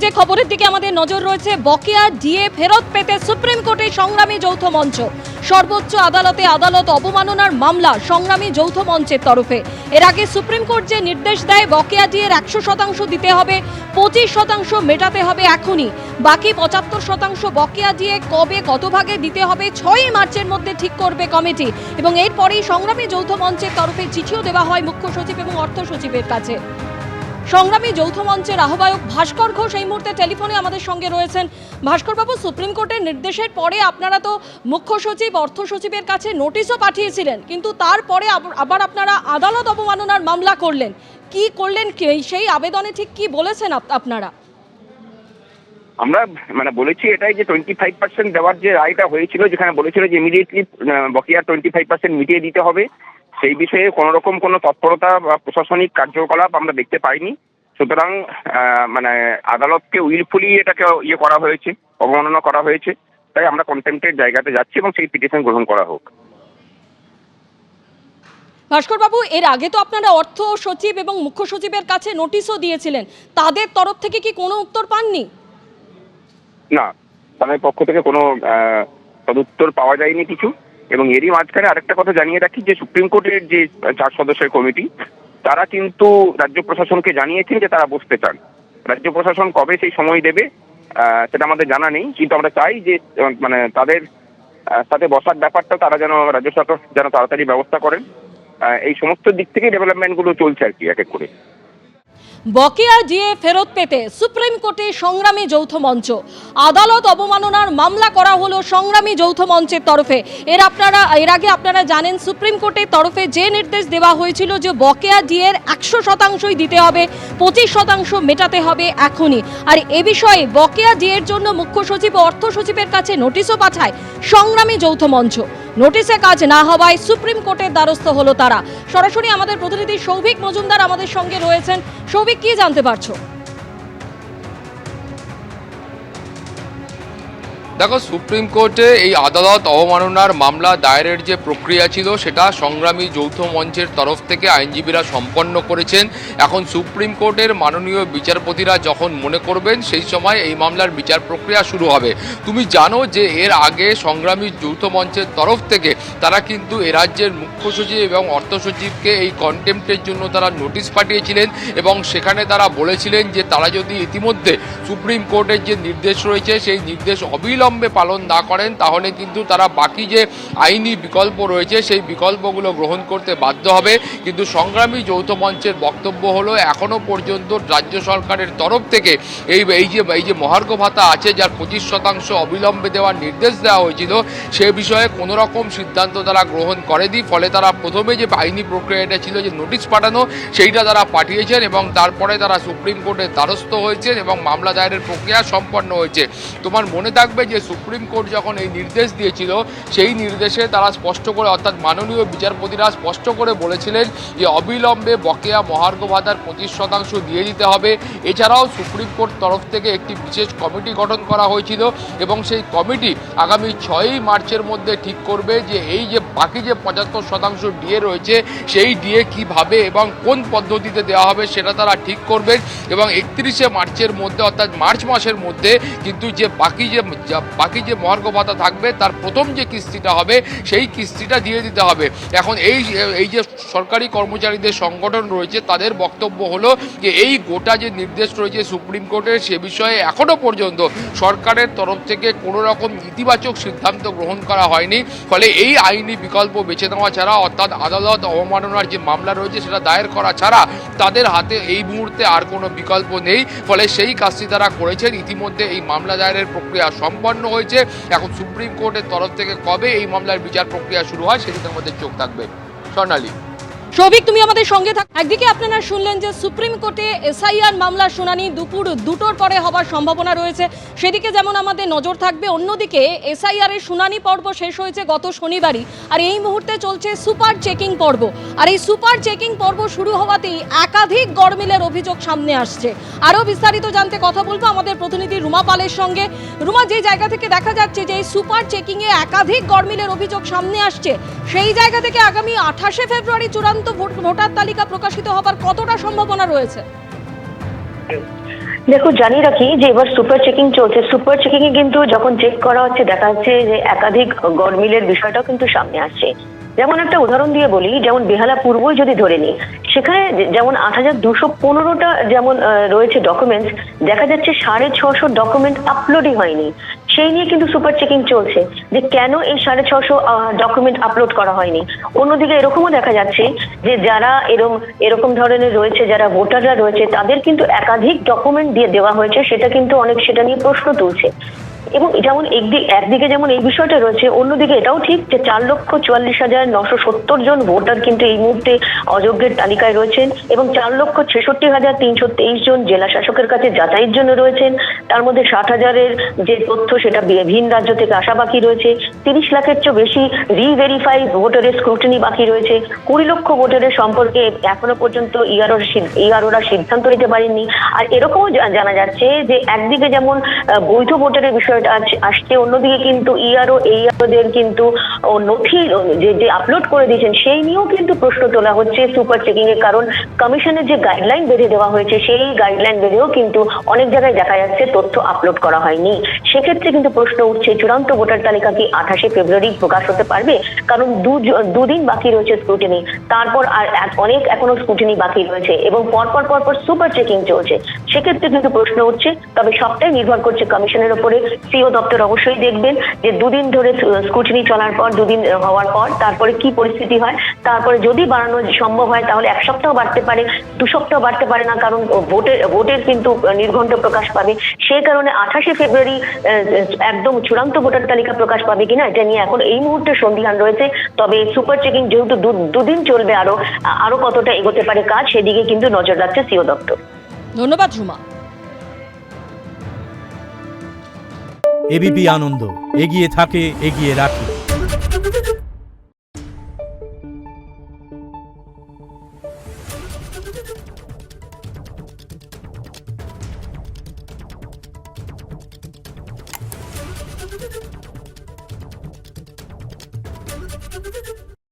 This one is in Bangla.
যে খবরের দিকে আমাদের নজর রয়েছে, বকেয়া ডিএ ফেরত পেতে সুপ্রিম কোর্টে সংগ্রামী যৌথ মঞ্চ। সর্বোচ্চ আদালতে আদালত অবমাননার মামলা সংগ্রামী যৌথ মঞ্চের তরফে। এর আগে সুপ্রিম কোর্ট যে নির্দেশ দেয় বকেয়া ডিএর 100% দিতে হবে, 25% মেটাতে হবে এখনই, বাকি 75% বকেয়া ডিএ কবে কত ভাগে দিতে হবে 6ই মার্চের মধ্যে ঠিক করবে কমিটি। এবং এরপরেই সংগ্রামী যৌথ মঞ্চের তরফে চিঠিও দেওয়া হয় মুখ্য সচিব এবং অর্থ সচিবের কাছে। সংগ্রামী যৌথ মঞ্চের আহ্বায়ক ভাস্কর ঘোষ এই মুহূর্তে টেলিফোনে আমাদের সঙ্গে রয়েছেন। ভাস্করবাবু, সুপ্রিম কোর্টের নির্দেশের পরে আপনারা তো মুখ্য সচিব অর্থ সচিবের কাছে নোটিশও পাঠিয়েছিলেন, কিন্তু তারপরে আবার আপনারা আদালত অবমাননার মামলা করলেন। কি করলেন, সেই আবেদনে ঠিক কি বলেছেন আপনারা? আমরা বলেছি এটাই যে 25% দেওয়ার যে রায়টা হয়েছিল, যেখানে বলেছিল যে ইমিডিয়েটলি বকেয়া 25% মিটিয়ে দিতে হবে, সেই বিষয়ে কোনো রকম কোনো তৎপরতা বা প্রশাসনিক কার্যকলাপ আমরা দেখতে পাইনি। সুতরাং আদালতকে উইলফুলি এটাকে করা হয়েছে, অবমাননা করা হয়েছে। তাই আমরা কন্টেম্পটের জায়গাতে যাচ্ছি এবং সেই পিটিশন গ্রহণ করা হোক। ভাস্করবাবু, এর আগে তো আপনারা অর্থ সচিব এবং মুখ্য সচিবের কাছে নোটিশও দিয়েছিলেন, তাদের তরফ থেকে কি কোনো উত্তর পাননি? না, তাদের পক্ষ থেকে কোনো সদুত্তর পাওয়া যায়নি কিছু। এবং এরই মাঝখানে আরেকটা কথা জানিয়ে রাখি যে সুপ্রিম কোর্টের যে 4 সদস্যের কমিটি, তারা কিন্তু রাজ্য প্রশাসনকে জানিয়েছেন যে তারা বসতে চান। রাজ্য প্রশাসন কবে সেই সময় দেবে সেটা আমাদের জানা নেই, কিন্তু আমরা চাই যে তাদের সাথে বসার ব্যাপারটা তারা যেন রাজ্য সরকার যেন তাড়াতাড়ি ব্যবস্থা করেন। এই সমস্ত দিক থেকে ডেভেলপমেন্টগুলো চলছে আর কি, এক এক করে। বকেয়া ডিএ ফেরত পেতে সুপ্রিম কোর্টে সংগ্রামী যৌথ মঞ্চ, আদালত অবমাননার মামলা করা হলো সংগ্রামী যৌথ মঞ্চের তরফে। এর আগে আপনারা জানেন সুপ্রিম কোর্টের তরফে যে নির্দেশ দেওয়া হয়েছিল যে বকেয়া ডিএর 100%ই দিতে হবে, 25% মেটাতে হবে এখনই। আর এ বিষয়ে বকেয়া ডিএর জন্য মুখ্য সচিব ও অর্থ সচিবের কাছে নোটিশও পাঠায় সংগ্রামী যৌথ মঞ্চ। নোটিশে কাজ না হওয়ায় সুপ্রিম কোর্টের দ্বারস্থ হলো তারা। সরাসরি আমাদের প্রতিনিধি সৌভিক মজুমদার আমাদের সঙ্গে রয়েছেন। সৌভিক, কি জানতে পারছো? দেখো, সুপ্রিম কোর্টে এই আদালত অবমাননার মামলা দায়েরের যে প্রক্রিয়া ছিল সেটা সংগ্রামী যৌথ মঞ্চের তরফ থেকে আইনজীবীরা সম্পন্ন করেছেন। এখন সুপ্রিম কোর্টের মাননীয় বিচারপতিরা যখন মনে করবেন সেই সময় এই মামলার বিচার প্রক্রিয়া শুরু হবে। তুমি জানো যে এর আগে সংগ্রামী যৌথ মঞ্চের তরফ থেকে তারা কিন্তু এ রাজ্যের মুখ্য সচিব এবং অর্থ সচিবকে এই কন্টেম্পটের জন্য তারা নোটিশ পাঠিয়েছিলেন এবং সেখানে তারা বলেছিলেন যে তারা যদি ইতিমধ্যে সুপ্রিম কোর্টের যে নির্দেশ রয়েছে সেই নির্দেশ অবিলম্বে পালন না করেন তাহলে কিন্তু তারা বাকি যে আইনি বিকল্প রয়েছে সেই বিকল্পগুলো গ্রহণ করতে বাধ্য হবে। কিন্তু সংগ্রামী যৌথ মঞ্চের বক্তব্য হলো এখনো পর্যন্ত রাজ্য সরকারের তরফ থেকে এই যে মহার্ঘ ভাতা আছে যার 25% অবিলম্বে দেওয়ার নির্দেশ দেওয়া হয়েছিল সে বিষয়ে কোনো রকম সিদ্ধান্ত তারা গ্রহণ করেনি। ফলে তারা প্রথমে যে আইনি প্রক্রিয়াটা ছিল যে নোটিশ পাঠানো সেইটা তারা পাঠিয়েছেন এবং তারপরে তারা সুপ্রিম কোর্টের দ্বারস্থ হয়েছেন এবং মামলা দায়েরের প্রক্রিয়া সম্পন্ন হয়েছে। তোমার মনে থাকবে যে সুপ্রিম কোর্ট যখন এই নির্দেশ দিয়েছিল সেই নির্দেশে তারা স্পষ্ট করে অর্থাৎ মাননীয় বিচারপতিরা স্পষ্ট করে বলেছিলেন যে অবিলম্বে বকেয়া মহার্ঘ ভাতার 25% দিয়ে দিতে হবে। এছাড়াও সুপ্রিম কোর্ট তরফ থেকে একটি বিশেষ কমিটি গঠন করা হয়েছিল এবং সেই কমিটি আগামী 6ই মার্চের মধ্যে ঠিক করবে যে এই যে বাকি যে 75% ডিএ রয়েছে সেই ডিএ কিভাবে এবং কোন পদ্ধতিতে দেওয়া হবে সেটা তারা ঠিক করবেন এবং 31শে মার্চের মধ্যে অর্থাৎ মার্চ মাসের মধ্যে কিন্তু যে বাকি যে মহার্ঘ ভাতা থাকবে তার প্রথম যে কিস্তিটা হবে সেই কিস্তিটা দিয়ে দিতে হবে। এখন এই যে সরকারি কর্মচারীদের সংগঠন রয়েছে তাদের বক্তব্য হলো যে এই গোটা যে নির্দেশ রয়েছে সুপ্রিম কোর্টের সে বিষয়ে এখনো পর্যন্ত সরকারের তরফ থেকে কোনো রকম ইতিবাচক সিদ্ধান্ত গ্রহণ করা হয়নি। ফলে এই আইনি বিকল্প বেছে নেওয়া ছাড়া অর্থাৎ আদালত অবমাননার যে মামলা রয়েছে সেটা দায়ের করা ছাড়া তাদের হাতে এই মুহূর্তে আর কোনো বিকল্প নেই। ফলে সেই কাজটি তারা করেছেন। ইতিমধ্যে এই মামলা দায়েরের প্রক্রিয়া সম্পন্ন হয়েছে। এখন সুপ্রিম কোর্টের তরফ থেকে কবে এই মামলার বিচার প্রক্রিয়া শুরু হয় সেদিকে আমাদের চোখ থাকবে। স্বর্ণালী। সৌভিক, তুমি আমাদের সঙ্গে থাক। একদিকে আপনারা শুনলেন যে সুপ্রিম কোর্টে এসআইআর মামলার শুনানি দুপুর 2টোর পরে হবার সম্ভাবনা রয়েছে, সেদিকে যেমন আমাদের নজর থাকবে। অন্যদিকে এসআইআর এর শুনানি পর্ব শেষ হয়েছে গত শনিবারই, আর এই মুহূর্তে চলছে সুপার চেকিং পর্ব। আর এই সুপার চেকিং পর্ব শুরু হওয়াতেই একাধিক গড়মিলের অভিযোগ সামনে আসছে। আরও বিস্তারিত জানতে কথা বলবো আমাদের প্রতিনিধি রুমা পালের সঙ্গে। রুমা, যে জায়গা থেকে দেখা যাচ্ছে যে এই সুপার চেকিংয়ে একাধিক গড়মিলের অভিযোগ সামনে আসছে, সেই জায়গা থেকে আগামী 28শে ফেব্রুয়ারি চূড়ান্ত ভোটার তালিকা প্রকাশিত হবার কতটা সম্ভাবনা রয়েছে? দেখো, জানিয়ে রাখি যে এবার সুপার চেকিং চলছে। সুপার চেকিং এ কিন্তু যখন চেক করা হচ্ছে দেখা যাচ্ছে যে একাধিক গরমিলের বিষয়টাও কিন্তু সামনে আসছে। যেমন একটা উদাহরণ দিয়ে বলি, যেমন বেহালা পূর্বই যদি ধরে নিই, সেখানে যেমন ৮,২১৫টা যেমন রয়েছে ডকুমেন্টস, দেখা যাচ্ছে ৬৫০ ডকুমেন্ট আপলোডই হয়নি। সেই নিয়ে কিন্তু সুপার চেকিং চলছে যে কেন এই ৬৫০ ডকুমেন্ট আপলোড করা হয়নি। অন্যদিকে এরকমও দেখা যাচ্ছে যে যারা এরকম ধরনের রয়েছে, যারা ভোটাররা রয়েছে, তাদের কিন্তু একাধিক ডকুমেন্ট দিয়ে দেওয়া হয়েছে, সেটা কিন্তু অনেক সেটা নিয়ে প্রশ্ন তুলছে। এবং যেমন একদিকে যেমন এই বিষয়টা রয়েছে, অন্যদিকে এটাও ঠিক যে ৪,৪৪,৯৭০ জন ভোটার কিন্তু এই মুহূর্তে অযোগ্যের তালিকায় রয়েছেন এবং ৪,৬৬,৩২৩ জন জেলা শাসকের কাছে যাচাইয়ের জন্য রয়েছেন। তার মধ্যে ৬০,০০০-এর যে তথ্য সেটা ভিন রাজ্য থেকে আসা বাকি রয়েছে। ৩০ লাখের চেয়ে বেশি রিভেরিফাই ভোটারের স্ক্রুটিনি বাকি রয়েছে। ২০ লক্ষ ভোটারের সম্পর্কে এখনো পর্যন্ত ইআরওরা সিদ্ধান্ত নিতে পারেননি। আর এরকমও জানা যাচ্ছে যে একদিকে যেমন বৈধ ভোটারের বিষয়টা আসছে, অন্যদিকে কিন্তু এইআরওদের কিন্তু নথি যে আপলোড করে দিয়েছেন সেই নিয়েও কিন্তু প্রশ্ন তোলা হচ্ছে সুপার চেকিং এর। কারণ কমিশনের যে গাইডলাইন বেঁধে দেওয়া হয়েছে, সেই গাইডলাইন বেঁধেও কিন্তু অনেক জায়গায় দেখা যাচ্ছে তথ্য আপলোড করা হয়নি। সেক্ষেত্রে কিন্তু প্রশ্ন উঠছে, চূড়ান্ত ভোটার তালিকা কি ২৮শে ফেব্রুয়ারি প্রকাশ হতে পারবে? কারণ দুদিন বাকি রয়েছে স্ক্রুটিনি, তারপর আর অনেক এখনো স্ক্রুটিনি বাকি রয়েছে এবং পরপর সুপার চেকিং চলছে। সেক্ষেত্রে কিন্তু প্রশ্ন উঠছে। তবে সবটাই নির্ভর করছে কমিশনের উপরে। সিও দপ্তর অবশ্যই দেখবেন যে দুদিন ধরে স্ক্রুটিনি চলার পর, দুদিন হওয়ার পর তারপরে কি পরিস্থিতি হয়। তারপরে যদি বাড়ানো সম্ভব হয় তাহলে ১ সপ্তাহ বাড়তে পারে, ২ সপ্তাহ বাড়তে পারে না, কারণ ভোটের কিন্তু নির্ঘণ্ট প্রকাশ পাবে। সেই কারণে ২৮শে ফেব্রুয়ারি একদম চূড়ান্ত ভোটার তালিকা প্রকাশ পাবে কিনা এটা নিয়ে এখন এই মুহূর্তে সন্দিহান রয়েছে। তবে সুপার চেকিং যেহেতু দুদিন চলবে, আরো কতটা এগোতে পারে কাজ, সেদিকে কিন্তু নজর রাখছে সিও দপ্তর। ধন্যবাদ রুমা। এবিপি আনন্দ, এগিয়ে থাকে, এগিয়ে রাখে।